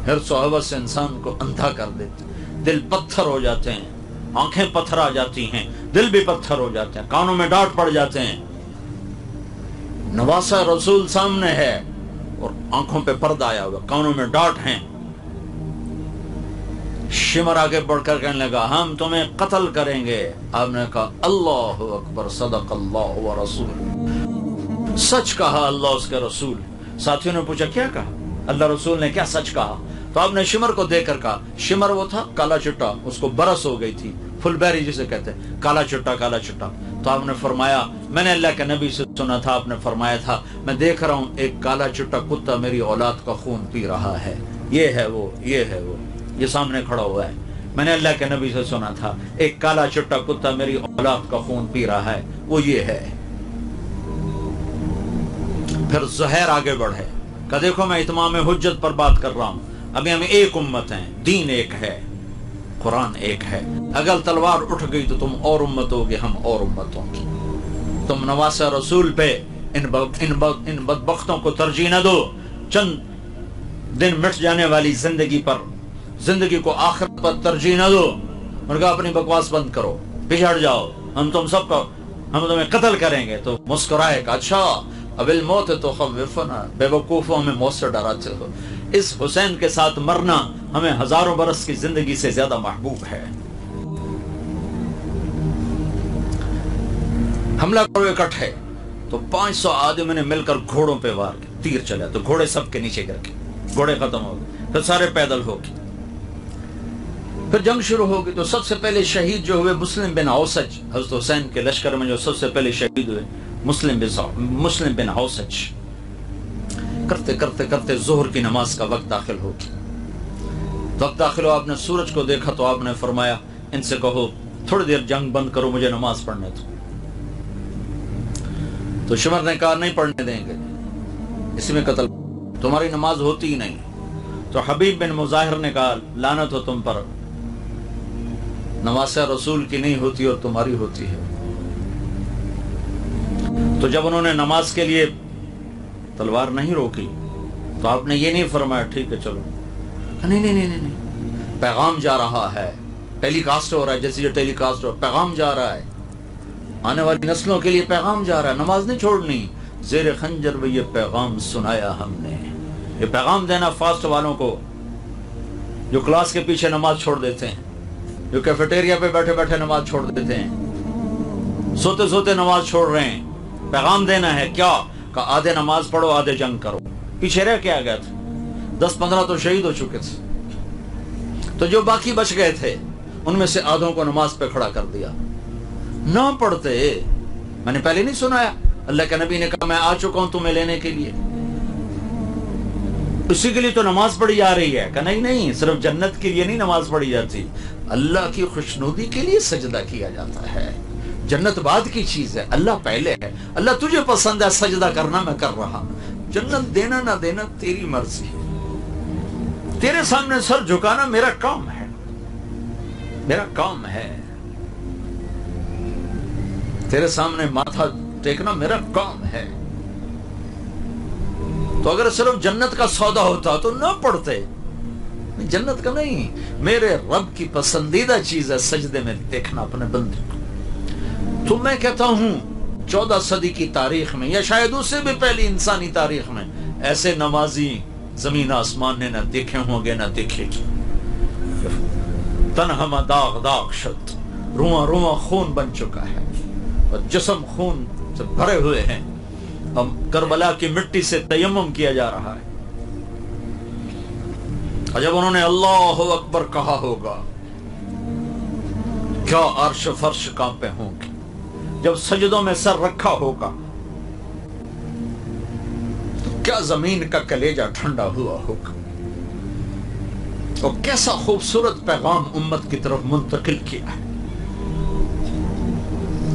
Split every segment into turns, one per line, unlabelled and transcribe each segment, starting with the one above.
حرص و ہوس انسان کو اندھا کر دیتے، دل پتھر ہو جاتے ہیں، آنکھیں پتھر آ جاتی ہیں، دل بھی پتھر ہو جاتے ہیں، کانوں میں ڈانٹ پڑ جاتے ہیں۔ نواسہ رسول سامنے ہے اور آنکھوں پہ پردہ آیا ہوا، کانوں میں ڈانٹ ہیں۔ شمر آگے بڑھ کر کہنے لگا ہم تمہیں قتل کریں گے۔ آپ نے کہا اللہ اکبر، صدق اللہ و رسول، سچ کہا اللہ اس کے رسول۔ ساتھیوں نے پوچھا کیا کہا؟ اللہ رسول نے کیا سچ کہا؟ تو آپ نے شمر کو دیکھ کر کہا، شمر وہ تھا کالا چٹا، اس کو برس ہو گئی تھی، فل بیری جسے کہتے ہیں، کالا چٹا کالا چٹا۔ تو آپ نے فرمایا میں نے اللہ کے نبی سے سنا تھا، آپ نے فرمایا تھا میں دیکھ رہا ہوں ایک کالا چٹا کتا میری اولاد کا خون پی رہا ہے، یہ ہے وہ، یہ ہے وہ، یہ سامنے کھڑا ہوا ہے۔ میں نے اللہ کے نبی سے سنا تھا ایک کالا چٹا کتا میری اولاد کا خون پی رہا ہے، وہ یہ ہے۔ پھر زہیر آگے بڑھے کہ دیکھو میں اتمام حجت پر بات کر رہا ہوں، ابھی ہم ایک امت ہیں، دین ایک ہے، قرآن ایک ہے، اگر تلوار اٹھ گئی تو تم اور امت ہوگے، ہم اور امت ہوں گی۔ تم نواسہ رسول پہ ان بدبختوں کو ترجیح نہ دو، چند دن مٹ جانے والی زندگی پر، زندگی کو آخرت پر ترجیح نہ دو۔ ان کا اپنی بکواس بند کرو، پچھڑ جاؤ، ہم تم سب کو، ہم تمہیں قتل کریں گے۔ تو مسکرائے کہ اچھا اب الموت تو خوفنا، بے وقوفوں میں موت سے ڈراتے ہو۔ اس حسین کے ساتھ مرنا ہمیں ہزاروں برس کی زندگی سے زیادہ محبوب ہے۔ حملہ کرو اکٹھے، تو 500 آدمی نے مل کر گھوڑوں پہ وار کے تیر چلا، تو گھوڑے سب کے نیچے گر کے گھوڑے ختم ہو گئے، پھر سارے پیدل ہو گئے۔ پھر جنگ شروع ہو گئی، تو سب سے پہلے شہید جو ہوئے مسلم بن اوسج، حضرت حسین کے لشکر میں جو سب سے پہلے شہید ہوئے مسلم بن اوسج۔ کرتے کرتے کرتے ظہر کی نماز کا وقت داخل ہو گیا۔ وقت داخل ہو، آپ نے سورج کو دیکھا تو آپ نے فرمایا ان سے کہو تھوڑی دیر جنگ بند کرو، مجھے نماز پڑھنے دو۔ تو شمر نے کہا نہیں پڑھنے دیں گے، اسی میں قتل، تمہاری نماز ہوتی ہی نہیں۔ تو حبیب بن مظاہر نے کہا لعنت ہو تم پر، نواسہ رسول کی نہیں ہوتی اور تمہاری ہوتی ہے۔ تو جب انہوں نے نماز کے لیے تلوار نہیں روکی تو آپ نے یہ نہیں فرمایا ٹھیک ہے چلو، نہیں نہیں نہیں نہیں، پیغام جا رہا ہے، ٹیلی کاسٹ ہو رہا ہے، جیسے یہ ٹیلی کاسٹ ہو، پیغام جا رہا ہے، آنے والی نسلوں کے لیے پیغام جا رہا ہے، نماز نہیں چھوڑنی۔ زیر خنجر میں یہ پیغام سنایا ہم نے، یہ پیغام دینا فاسٹ والوں کو جو کلاس کے پیچھے نماز چھوڑ دیتے ہیں، جو کیفیٹیریا پہ بیٹھے بیٹھے نماز چھوڑ دیتے ہیں، سوتے سوتے نماز چھوڑ رہے ہیں۔ پیغام دینا ہے کیا کہ آدھے نماز پڑھو آدھے جنگ کرو، پیچھے رہ کے آ گیا تھا، 10-15 تو شہید ہو چکے تھے، تو جو باقی بچ گئے تھے ان میں سے آدھوں کو نماز پہ کھڑا کر دیا۔ نہ پڑھتے، میں نے پہلے نہیں سنایا اللہ کے نبی نے کہا میں آ چکا ہوں تمہیں لینے کے لیے، اسی کے لیے تو نماز پڑھی جا رہی ہے کہ نہیں نہیں، صرف جنت کے لیے نہیں نماز پڑھی جاتی، اللہ کی خوشنودی کے لیے سجدہ کیا جاتا ہے۔ جنت بعد کی چیز ہے، اللہ پہلے ہے۔ اللہ تجھے پسند ہے سجدہ کرنا، میں کر رہا، جنت دینا نہ دینا تیری مرضی، تیرے سامنے سر جھکانا میرا کام ہے، میرا کام ہے، تیرے سامنے ماتھا ٹیکنا میرا کام ہے۔ تو اگر صرف جنت کا سودا ہوتا تو نہ پڑھتے، جنت کا نہیں، میرے رب کی پسندیدہ چیز ہے سجدے میں دیکھنا اپنے بندے کو۔ تو میں کہتا ہوں 14 صدی کی تاریخ میں یا شاید اس سے بھی پہلی انسانی تاریخ میں ایسے نمازی زمین آسمان نے نہ دیکھے ہوں گے نہ دیکھے گی۔ تن ہم داغ داغ شد، رواں رواں خون بن چکا ہے اور جسم خون سے بھرے ہوئے ہیں، اب کربلا کی مٹی سے تیمم کیا جا رہا ہے۔ اور جب انہوں نے اللہ اکبر کہا ہوگا کیا عرش فرش کانپے ہوں گے، جب سجدوں میں سر رکھا ہوگا تو کیا زمین کا کلیجہ ٹھنڈا ہوا ہوگا، اور کیسا خوبصورت پیغام امت کی طرف منتقل کیا ہے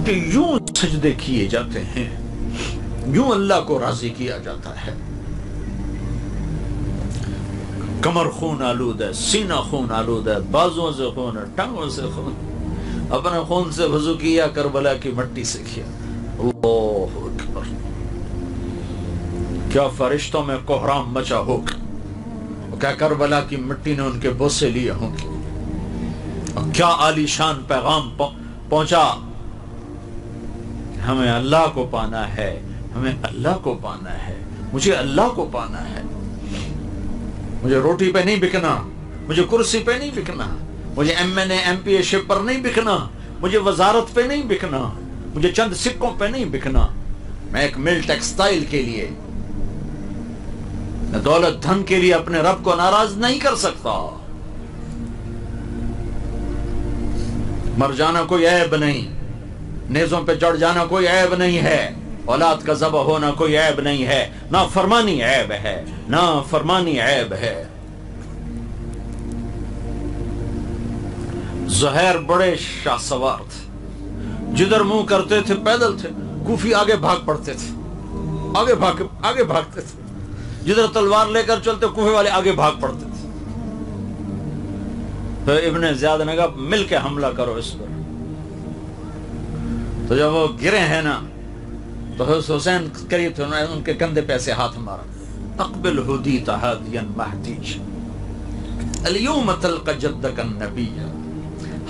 کہ یوں سجدے کیے جاتے ہیں، یوں اللہ کو راضی کیا جاتا ہے۔ کمر خون آلود ہے، سینہ خون آلود ہے، بازوں سے خون ہے، ٹانگوں سے خون، اپنے خون سے وضو کیا، کربلا کی مٹی سے کیا۔ اللہ اکبر، کیا فرشتوں میں کوہرام مچا ہوگا، کیا کربلا کی مٹی نے ان کے بوسے لیے ہوں گے، اور کیا عالی شان پیغام پہنچا، ہمیں اللہ کو پانا ہے، ہمیں اللہ کو پانا ہے، مجھے اللہ کو پانا ہے، مجھے روٹی پہ نہیں بکنا، مجھے کرسی پہ نہیں بکنا، مجھے MNA MPA شپ پر نہیں بکنا، مجھے وزارت پہ نہیں بکنا، مجھے چند سکوں پہ نہیں بکنا، میں ایک مل ٹیکسٹائل کے لیے، دولت دھن کے لیے اپنے رب کو ناراض نہیں کر سکتا۔ مر جانا کوئی عیب نہیں، نیزوں پہ چڑھ جانا کوئی عیب نہیں ہے، اولاد کا ذبح ہونا کوئی عیب نہیں ہے، نافرمانی عیب ہے، نافرمانی عیب ہے۔ زہیر بڑے شاہ سوار تھے، جدھر منہ کرتے تھے پیدل تھے، کوفی آگے بھاگ پڑتے تھے، آگے بھاگتے تھے، جدھر تلوار لے کر چلتے کوفے والے آگے بھاگ پڑتے تھے۔ پھر ابن زیاد نے کہا مل کے حملہ کرو اس پر۔ تو جب وہ گرے ہیں نا تو حسین قریب تھے، انہوں نے ان کے کندھے پہ ایسے ہاتھ مارا، اقبل ہدیت ہادیا مہدیج اليوم تلقى جدك النبي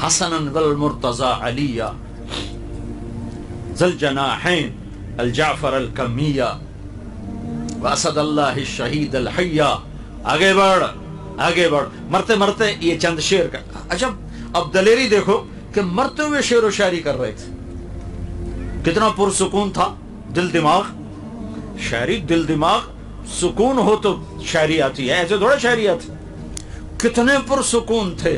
حسنا والمرتضى عليا ذا الجناحين الجعفر الكمية واسد اللہ الشہید الحیہ۔ آگے بڑھ، مرتے مرتے یہ چند شعر کا۔ اچھا اب دلیری دیکھو کہ مرتے ہوئے شعر و شاعری کر رہے تھے، کتنا پرسکون تھا دل دماغ، شاعری دل دماغ سکون ہو تو شاعری آتی ہے، ایسے تھوڑا شاعری آتی۔ کتنے پرسکون تھے،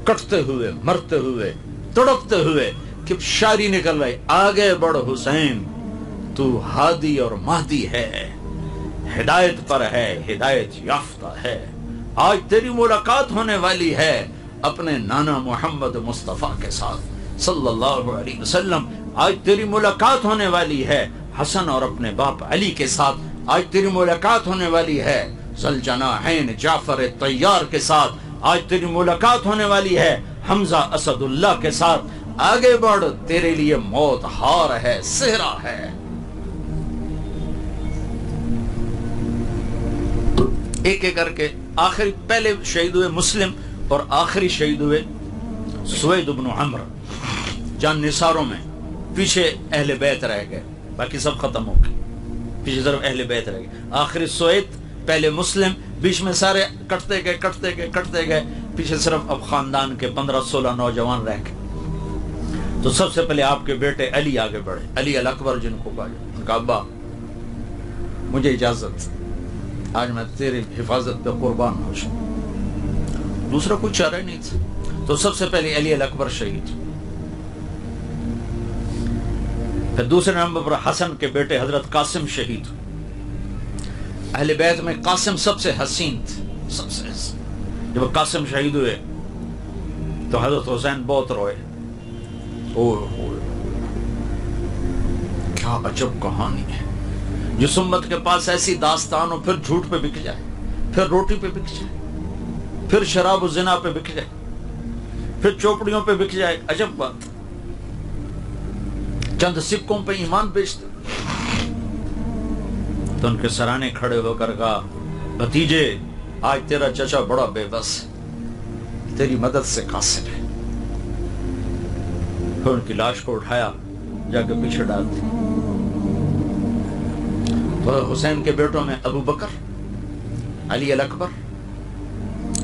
کٹتے ہوئے، مرتے ہوئے، تڑپتے ہوئے، کہ شاعری نکل رہی، آگے بڑھ حسین تو ہادی اور مہدی ہے، ہدایت پر ہے، ہدایت یافتہ ہے، آج تیری ملاقات ہونے والی ہے اپنے نانا محمد مصطفیٰ کے ساتھ صلی اللہ علیہ وسلم، آج تیری ملاقات ہونے والی ہے حسن اور اپنے باپ علی کے ساتھ، آج تیری ملاقات ہونے والی ہے ذوالجناحین جعفر طیار کے ساتھ، آج تیری ملاقات ہونے والی ہے حمزہ اسد اللہ کے ساتھ، آگے بڑھ تیرے لیے موت ہار ہے، صحرا ہے۔ ایک ایک کر کے آخری پہلے شہید ہوئے مسلم اور آخری شہید ہوئے سوید بن عمرو، جان نثاروں میں، پیچھے اہل بیت رہ گئے، باقی سب ختم ہو گئے، پیچھے صرف اہل بیت رہ گئے، آخری سوید، پہلے مسلم، بیچ میں سارے کٹتے گئے، پیچھے صرف اب خاندان کے 15-16 نوجوان رہ گئے۔ تو سب سے پہلے آپ کے بیٹے علی آگے بڑھے، علی الاکبر جن کو کہا جائے، ان کا ابا مجھے اجازت، آج میں تیری حفاظت پہ قربان ہو جاؤں، دوسرا کوئی چارہ نہیں تھا۔ تو سب سے پہلے علی الاکبر شہید، پھر دوسرے نمبر پر حسن کے بیٹے حضرت قاسم شہید۔ اہل بیت میں قاسم سب سے حسین تھے، سب سے حسین۔ جب قاسم شہید ہوئے تو حضرت حسین بہت روئے، کیا عجب کہانی ہے، جس امت کے پاس ایسی داستان ہو، پھر جھوٹ پہ بک جائے، پھر روٹی پہ بک جائے، پھر شراب و زنا پہ بک جائے، پھر چوپڑیوں پہ بک جائے، عجب بات، چند سکوں پہ ایمان بیچتے۔ تو ان کے سرانے کھڑے ہو کر کہا بھتیجے، آج تیرا چچا بڑا بے بس، تیری مدد سے قاصر ہے۔ پھر ان کی لاش کو اٹھایا، جا کے پیچھے ڈال دی۔ تو حسین کے بیٹوں میں ابو بکر، علی الاکبر،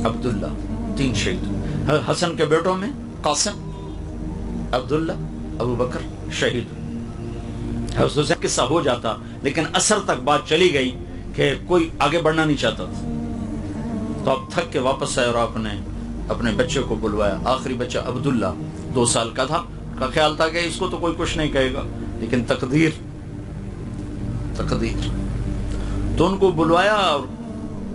عبداللہ، 3 شہید۔ حسن کے بیٹوں میں قاسم، عبداللہ، ابو بکر شہید۔ حسین قصہ ہو جاتا لیکن اثر تک بات چلی گئی کہ کوئی آگے بڑھنا نہیں چاہتا تھا، تو اب تھک کے واپس آئے اور آپ نے اپنے بچے کو بلوایا۔ آخری بچہ عبداللہ 2 سال کا تھا، کا خیال تھا کہ اس کو تو کوئی کچھ نہیں کہے گا، لیکن تقدیر تو ان کو بلوایا اور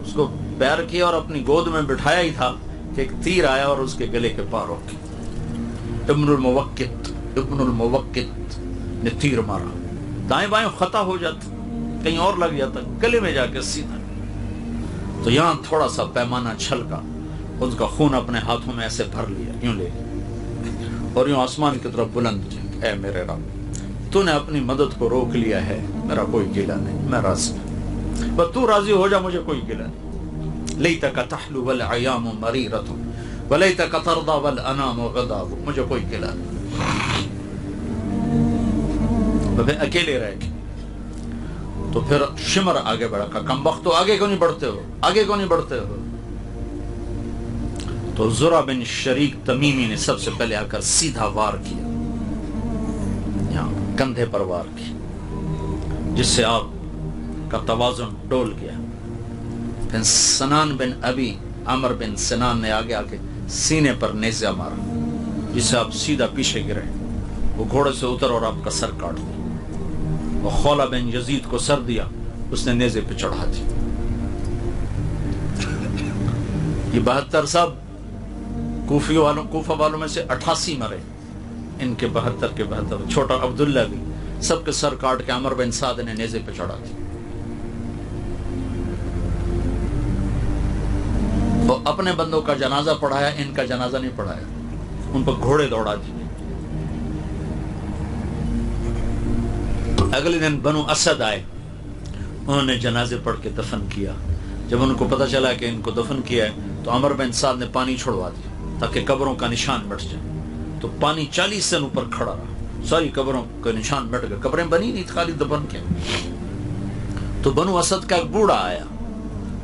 اس کو پیار کیا اور اپنی گود میں بٹھایا ہی تھا کہ ایک تیر آیا اور اس کے گلے کے پار ہو گیا۔ ابن الموقت نے تیر مارا، دائیں بائیں خطا ہو جاتا، کہیں اور لگ جاتا، گلے میں جا کے سیدھا۔ تو یہاں تھوڑا سا پیمانہ چھلکا، اس کا خون اپنے ہاتھوں میں ایسے بھر لیا، یوں لے اور یوں آسمان کی طرف بلند، اے میرے رب، تو نے اپنی مدد کو روک لیا ہے، میرا کوئی گلہ نہیں، میں راضی ہوں، بس تو راضی ہو جا، مجھے کوئی گلہ نہیں۔ لیتک تحلو والعیام مریرۃ ولیتک ترضی والانام غضاب، مجھے کوئی کھلا نہیں، میں اکیلے رہ گئے۔ تو پھر شمر آگے بڑھا، کہا کم وقت تو آگے کیوں نہیں بڑھتے ہو، آگے کیوں نہیں بڑھتے ہو؟ تو زرع بن شریک تمیمی نے سب سے پہلے آ کر سیدھا وار کیا، یہاں کندھے پر وار کیا، جس سے آپ کا توازن ڈول گیا۔ پھر سنان بن ابی عمر بن سنان نے آگے آ کے سینے پر نیزہ مارا، جس سے آپ سیدھا پیچھے گرے، وہ گھوڑے سے اتر اور آپ کا سر کاٹ دیا۔ اور خولہ بن یزید کو سر دیا، اس نے نیزے پہ چڑھا دیا۔ یہ 72 صاحب کوفہ والوں میں سے 88 مرے، ان کے 72 کے 72، چھوٹا عبداللہ بھی، سب کے سر کاٹ کے عمر بن سعد نے نیزے پہ چڑھا دیا۔ وہ اپنے بندوں کا جنازہ پڑھایا، ان کا جنازہ نہیں پڑھایا، ان پر گھوڑے دوڑا دیے۔ اگلے دن بنو اسد آئے، انہوں نے جنازے پڑھ کے دفن کیا۔ جب ان کو پتہ چلا کہ ان کو دفن کیا ہے تو عمر بن سعد نے پانی چھڑوا دیا تاکہ قبروں کا نشان مٹ جائے۔ تو پانی 40 سن اوپر کھڑا رہا، ساری قبروں کا نشان مٹ گئے، قبریں بنی نہیں، خالی دفن کیا۔ تو بنو اسد کا ایک بوڑھا آیا،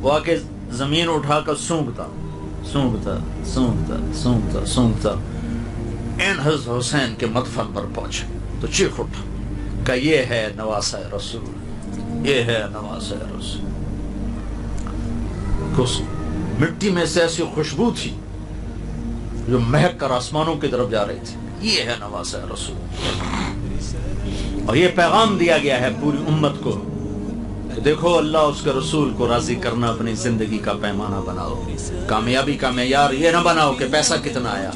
وہ آ کے زمین اٹھا کر سونگتا سونگتا سونگتا سونگتا سونگتا این حضرت حسین کے مدفن پر پہنچے تو چیخ اٹھا کہ یہ ہے نواسہ رسول، یہ ہے نواسہ رسول۔ مٹی میں سے ایسی خوشبو تھی جو مہک کر آسمانوں کی طرف جا رہی تھی، یہ ہے نواسہ رسول۔ اور یہ پیغام دیا گیا ہے پوری امت کو کہ دیکھو اللہ اس کے رسول کو راضی کرنا اپنی زندگی کا پیمانہ بناؤ، کامیابی کا معیار یہ نہ بناؤ کہ پیسہ کتنا آیا،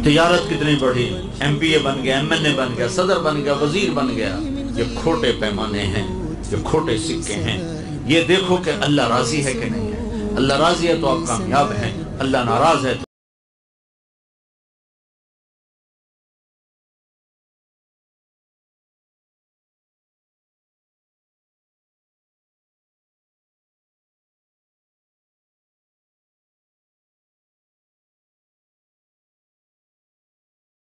تجارت کتنی بڑھی، ایم پی اے بن گیا، ایم این اے بن گیا، صدر بن گیا، وزیر بن گیا۔ یہ کھوٹے پیمانے ہیں، یہ کھوٹے سکے ہیں۔ یہ دیکھو کہ اللہ راضی ہے کہ نہیں ہے، اللہ راضی ہے تو آپ کامیاب ہیں، اللہ ناراض ہے تو